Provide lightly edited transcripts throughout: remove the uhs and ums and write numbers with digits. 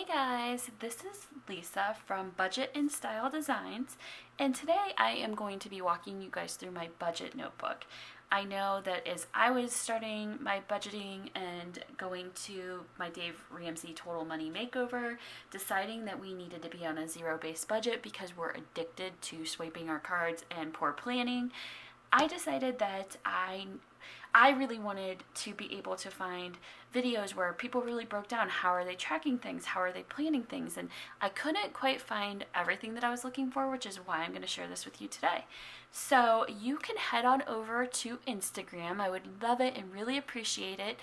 guys, this is Lisa from Budget and Style Designs, and today I am going to be walking you guys through my budget notebook. I know that as I was starting my budgeting and going to my Dave Ramsey Total Money Makeover, deciding that we needed to be on a zero-based budget because we're addicted to swiping our cards and poor planning, I decided that I really wanted to be able to find videos where people really broke down how are they tracking things, how are they planning things, and I couldn't quite find everything that I was looking for, which is why I'm going to share this with you today. So you can head on over to Instagram. I would love it and really appreciate it.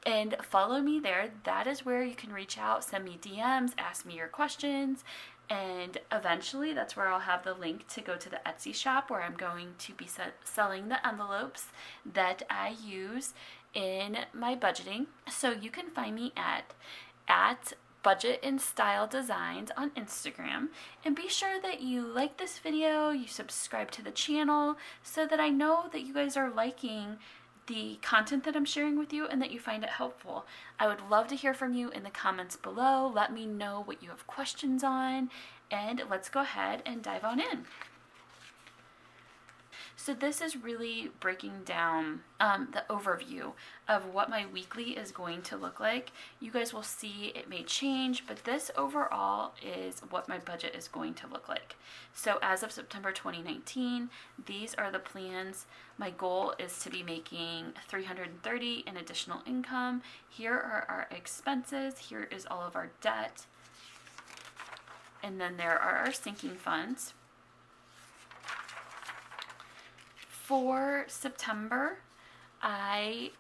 And follow me there. That is where you can reach out, send me DMs, ask me your questions, and eventually that's where I'll have the link to go to the Etsy shop where I'm going to be selling the envelopes that I use in my budgeting. So you can find me at Budget and Style Designs on Instagram, and be sure that you like this video, you subscribe to the channel so that I know that you guys are liking the content that I'm sharing with you and that you find it helpful. I would love to hear from you in the comments below. Let me know what you have questions on, and let's go ahead and dive on in. So this is really breaking down the overview of what my weekly is going to look like. You guys will see it may change, but this overall is what my budget is going to look like. So as of September 2019, these are the plans. My goal is to be making $330 in additional income. Here are our expenses. Here is all of our debt. And then there are our sinking funds. For September,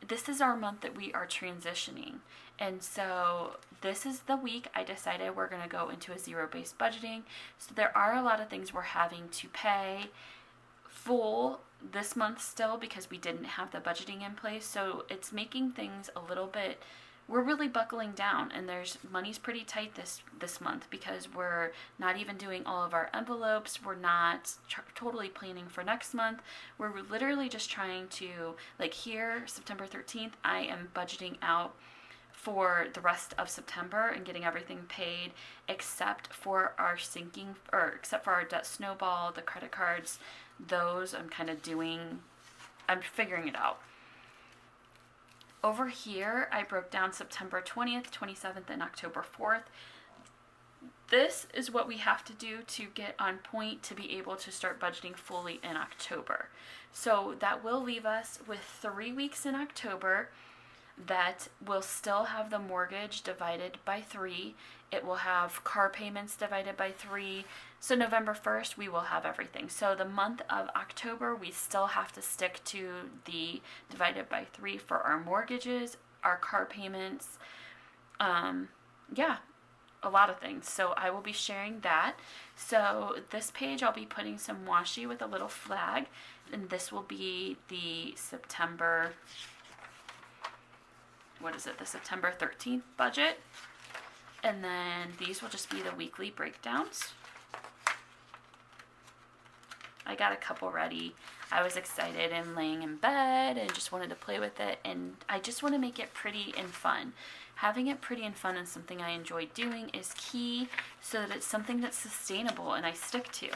this is our month that we are transitioning. And so this is the week I decided we're going to go into a zero-based budgeting. So there are a lot of things we're having to pay full this month still because we didn't have the budgeting in place. So it's making things a little bit, we're really buckling down, and money's pretty tight this month because we're not even doing all of our envelopes. We're not totally planning for next month. We're literally just trying to, like here, September 13th, I am budgeting out for the rest of September and getting everything paid except for our debt snowball, the credit cards. Those I'm figuring it out. Over here, I broke down September 20th, 27th, and October 4th. This is what we have to do to get on point to be able to start budgeting fully in October. So that will leave us with 3 weeks in October that will still have the mortgage divided by 3. It will have car payments divided by 3. So November 1st, we will have everything. So the month of October, we still have to stick to the divided by 3 for our mortgages, our car payments, a lot of things. So I will be sharing that. So this page, I'll be putting some washi with a little flag, and this will be the September 13th budget. And then these will just be the weekly breakdowns. I got a couple ready. I was excited and laying in bed and just wanted to play with it, and I just want to make it pretty and fun. Having it pretty and fun and something I enjoy doing is key so that it's something that's sustainable and I stick to.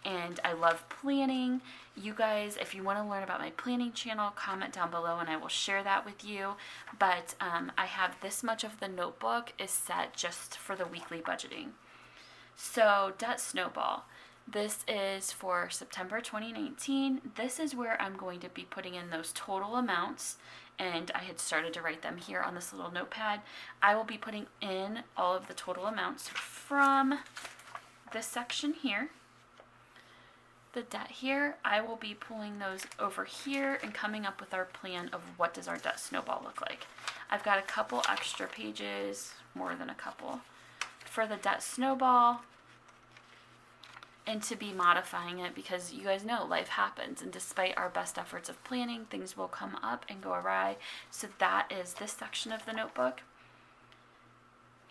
And I love planning. You guys, if you want to learn about my planning channel, comment down below and I will share that with you. But I have this much of the notebook is set just for the weekly budgeting. So debt snowball. This is for September 2019. This is where I'm going to be putting in those total amounts, and I had started to write them here on this little notepad. I will be putting in all of the total amounts from this section here. The debt here, I will be pulling those over here and coming up with our plan of what does our debt snowball look like. I've got a couple extra pages, more than a couple, for the debt snowball, and to be modifying it because you guys know life happens, and despite our best efforts of planning, things will come up and go awry. So that is this section of the notebook.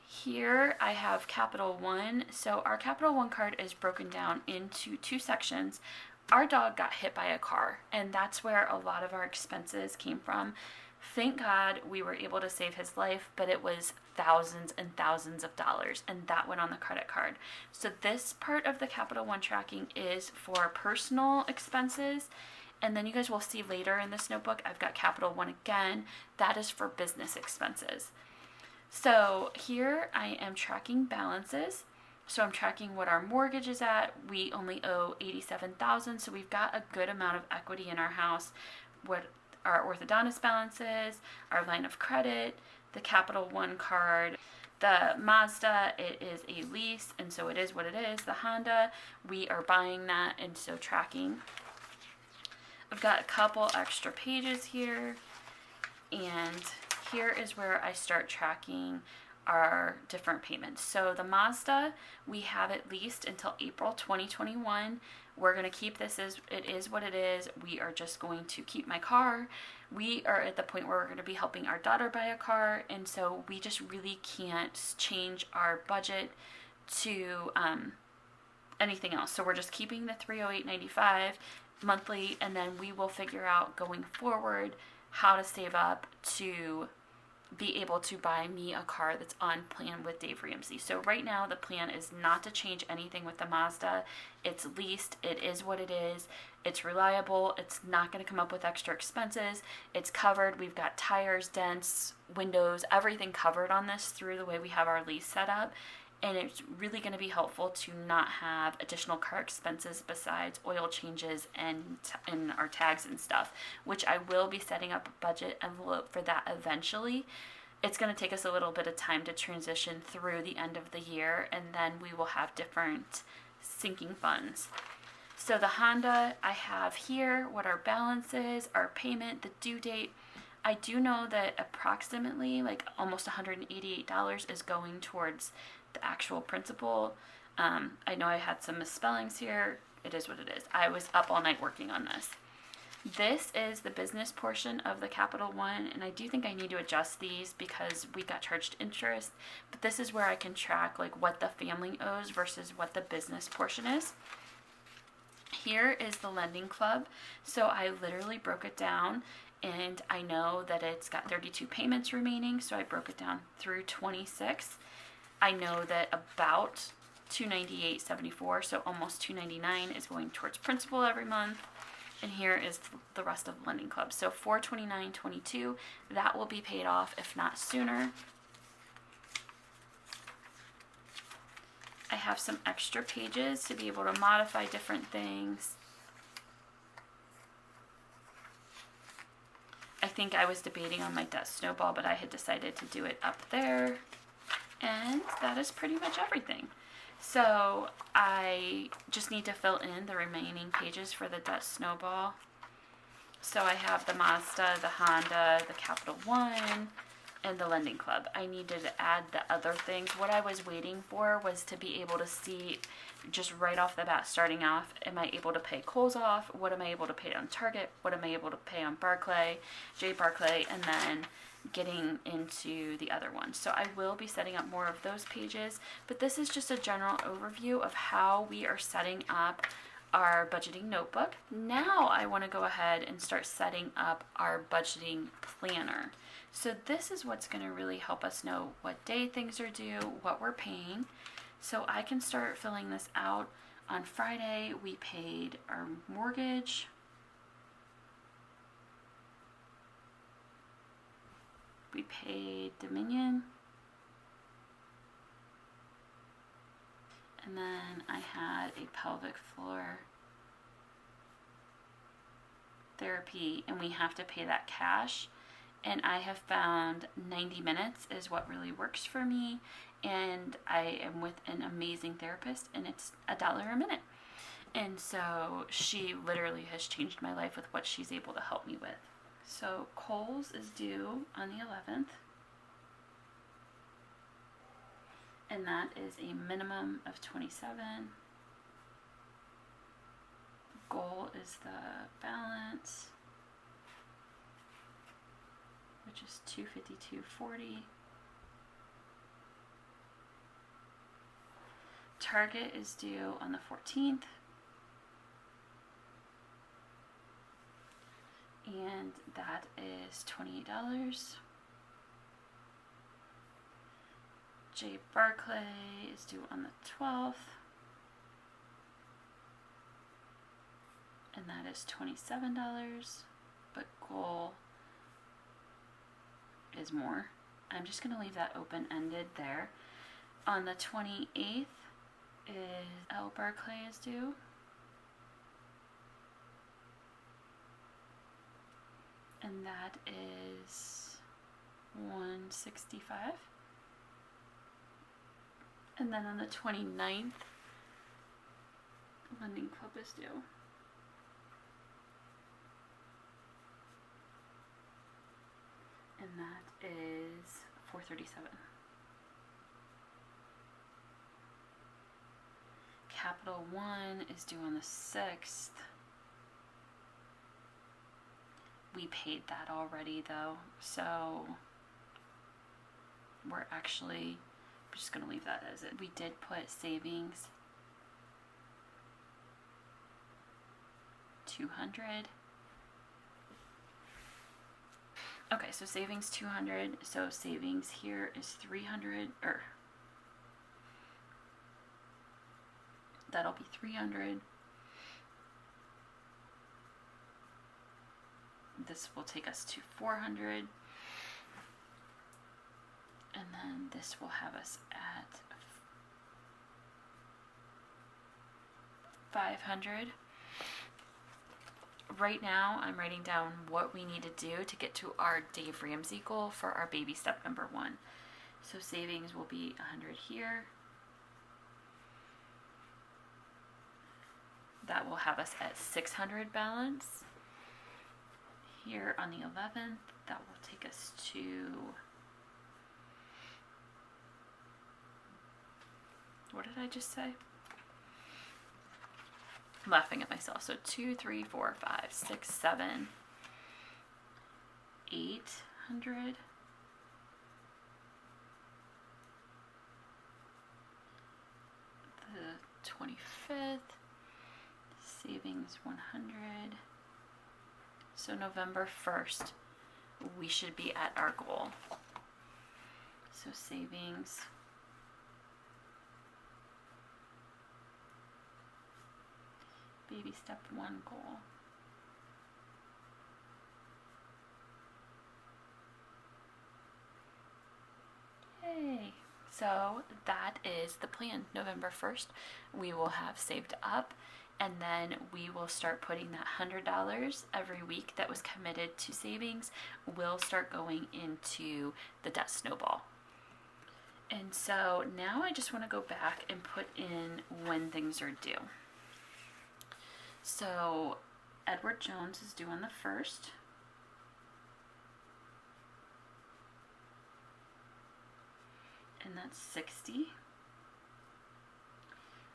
Here I have Capital One. So our Capital One card is broken down into 2 sections. Our dog got hit by a car, and that's where a lot of our expenses came from. Thank God we were able to save his life, but it was thousands and thousands of dollars, and that went on the credit card. So this part of the Capital One tracking is for personal expenses, and then you guys will see later in this notebook, I've got Capital One again. That is for business expenses. So here I am tracking balances. So I'm tracking what our mortgage is at. We only owe $87,000, so we've got a good amount of equity in our house. What our orthodontist balance is, our line of credit, the Capital One card, the Mazda, it is a lease, and so it is what it is. The Honda, we are buying that, and so tracking. I've got a couple extra pages here, and here is where I start tracking our different payments. So the Mazda, we have it leased until April 2021. We're going to keep this as it is what it is. We are just going to keep my car. We are at the point where we're going to be helping our daughter buy a car, and so we just really can't change our budget to anything else. So we're just keeping the $308.95 monthly, and then we will figure out going forward how to save up to be able to buy me a car that's on plan with Dave Ramsey. So right now the plan is not to change anything with the Mazda. It's leased. It is what it is. It's reliable. It's not going to come up with extra expenses. It's covered. We've got tires, dents, windows, everything covered on this through the way we have our lease set up. And it's really going to be helpful to not have additional car expenses besides oil changes and our tags and stuff, which I will be setting up a budget envelope for that eventually. It's going to take us a little bit of time to transition through the end of the year, and then we will have different sinking funds. So the Honda, I have here what our balance is, our payment, the due date. I do know that approximately like almost $188 is going towards the actual principal. I know I had some misspellings here. It is what it is. I was up all night working on this. This is the business portion of the Capital One, and I do think I need to adjust these because we got charged interest, but this is where I can track like what the family owes versus what the business portion is. Here is the lending club. So I literally broke it down, and I know that it's got 32 payments remaining, so I broke it down through 26. I know that about $298.74, so almost $299 is going towards principal every month. And here is the rest of the lending club. So $429.22, that will be paid off if not sooner. I have some extra pages to be able to modify different things. I think I was debating on my debt snowball, but I had decided to do it up there. And that is pretty much everything. So I just need to fill in the remaining pages for the debt snowball. So I have the Mazda, the Honda, the Capital One, and the lending club. I needed to add the other things. What I was waiting for was to be able to see just right off the bat starting off, am I able to pay Kohl's off? What am I able to pay on Target? What am I able to pay on J. Barclay, and then getting into the other ones. So I will be setting up more of those pages, but this is just a general overview of how we are setting up our budgeting notebook. Now I want to go ahead and start setting up our budgeting planner. So this is what's going to really help us know what day things are due, what we're paying. So I can start filling this out. On Friday, we paid our mortgage. We paid Dominion. And then I had a pelvic floor therapy, and we have to pay that cash. And I have found 90 minutes is what really works for me. And I am with an amazing therapist, and it's $1 a minute. And so she literally has changed my life with what she's able to help me with. So Kohl's is due on the 11th, and that is a minimum of 27. Goal is the balance, which is $252.40. Target is due on the 14th. and that is $28. J. Barclay is due on the 12th, and that is $27, but goal is more. I'm just going to leave that open-ended there. On the 28th is L. Barclay is due. And that is $165. And then on the 29th, Lending Club is due. And that is $437. Capital One is due on the 6th. We paid that already though, so we're just gonna leave that as it. We did put savings 200. Okay, so savings 200, so savings here is 300, or that'll be 300. This will take us to 400. And then this will have us at 500. Right now, I'm writing down what we need to do to get to our Dave Ramsey goal for our baby step number 1. So savings will be 100 here. That will have us at 600 balance. Here on the 11th, that will take us to what did I just say? I'm laughing at myself. So 2, 3, 4, 5, 6, 7, 800. The 25th, savings 100. So November 1st, we should be at our goal. So savings, baby step 1 goal. Yay! So that is the plan. November 1st, we will have saved up, and then we will start putting that $100 every week that was committed to savings will start going into the debt snowball. And so now I just want to go back and put in when things are due. So Edward Jones is due on the 1st. And that's 60.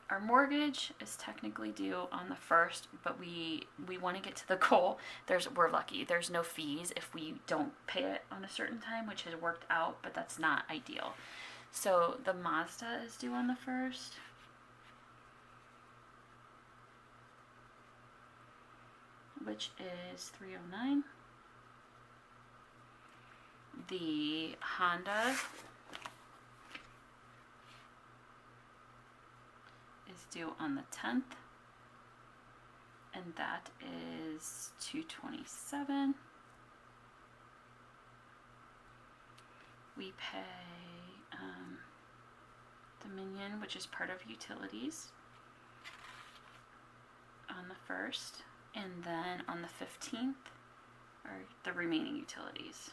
Our mortgage is technically due on the 1st, but we want to get to the goal. We're lucky. There's no fees if we don't pay it on a certain time, which has worked out, but that's not ideal. So the Mazda is due on the 1st. Which is $309. The Honda is due on the 10th, and that is $227. We pay Dominion, which is part of utilities, on the 1st, and then on the 15th are the remaining utilities.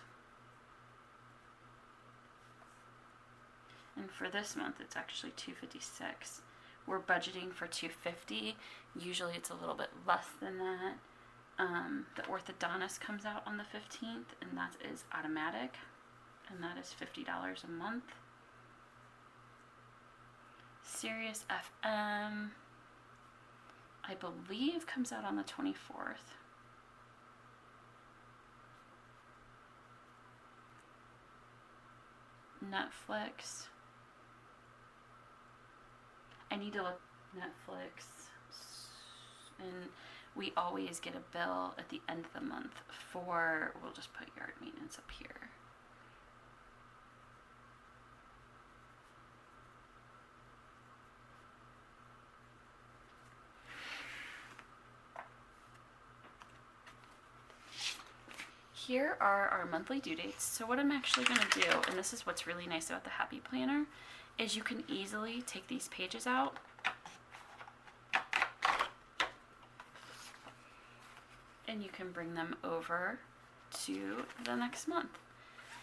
And for this month, it's actually $256. We're budgeting for $250. Usually it's a little bit less than that. The orthodontist comes out on the 15th, and that is automatic, and that is $50 a month. Sirius FM, I believe, comes out on the 24th. Netflix, I need to look Netflix, and we always get a bill at the end of the month for, we'll just put yard maintenance up here. Here are our monthly due dates. So what I'm actually going to do, and this is what's really nice about the Happy Planner, is you can easily take these pages out and you can bring them over to the next month.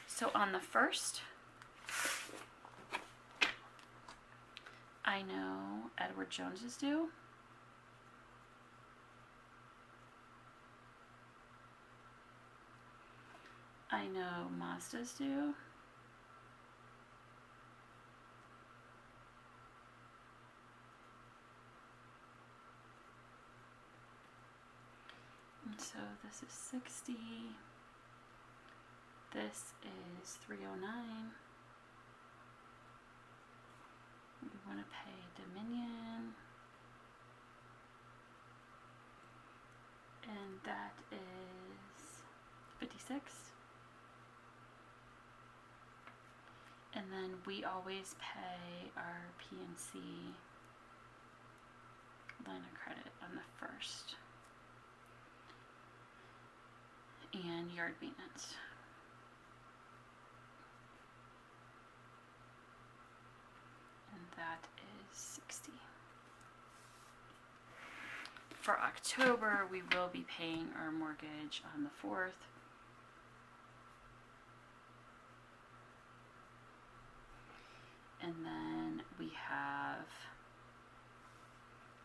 So on the 1st, I know Edward Jones is due. I know Mazda's due. And so this is 60. This is 309. We want to pay Dominion. And that is 56. And then we always pay our PNC line of credit on the 1st. And yard maintenance. And that is 60. For October, we will be paying our mortgage on the 4th. And then we have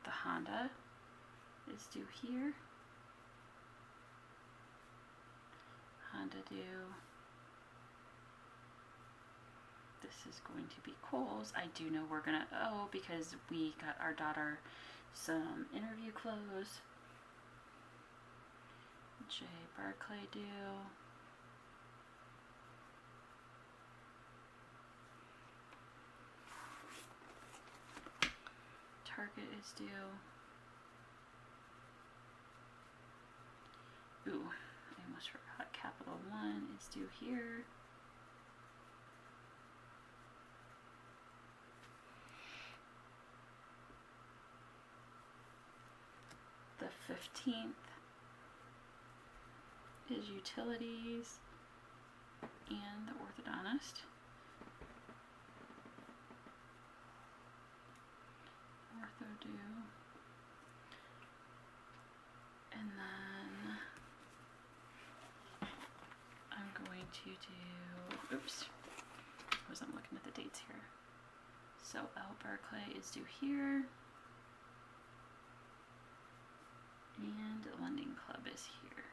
the Honda is due here. Honda due. This is going to be Kohl's. I do know we're gonna owe because we got our daughter some interview clothes. J. Barclay due. Target is due. Ooh, I almost forgot. Capital One is due here. The 15th is utilities and the orthodontist. Ortho due. And then I'm going to do, oops, I wasn't looking at the dates here. So L. Barclay is due here. And Lending Club is here.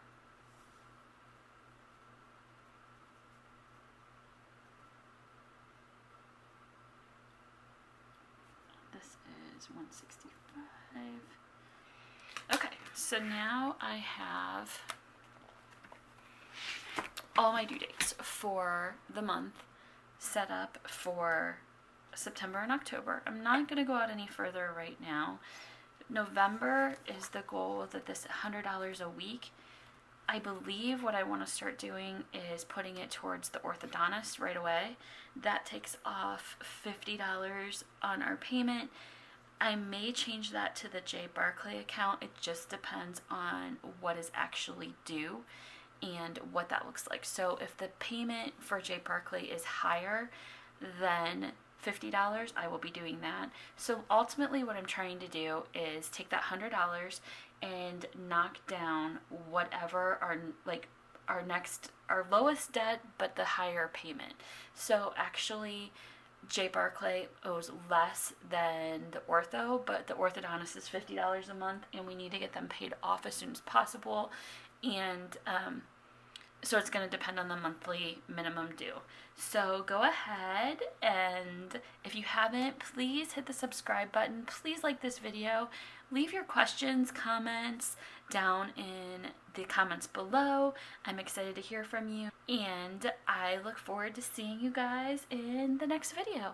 This is 165. Okay, so now I have all my due dates for the month set up for September and October. I'm not going to go out any further right now. November is the goal that this $100 a week. I believe what I want to start doing is putting it towards the orthodontist right away. That takes off $50 on our payment. I may change that to the J. Barclay account. It just depends on what is actually due and what that looks like. So if the payment for J. Barclay is higher than $50, I will be doing that. So ultimately what I'm trying to do is take that $100 and knock down whatever our lowest debt but the higher payment. So actually J. Barclay owes less than the ortho, but the orthodontist is $50 a month and we need to get them paid off as soon as possible. And so it's going to depend on the monthly minimum due. So go ahead, and if you haven't, please hit the subscribe button. Please like this video. Leave your questions, comments down in the comments below. I'm excited to hear from you, and I look forward to seeing you guys in the next video.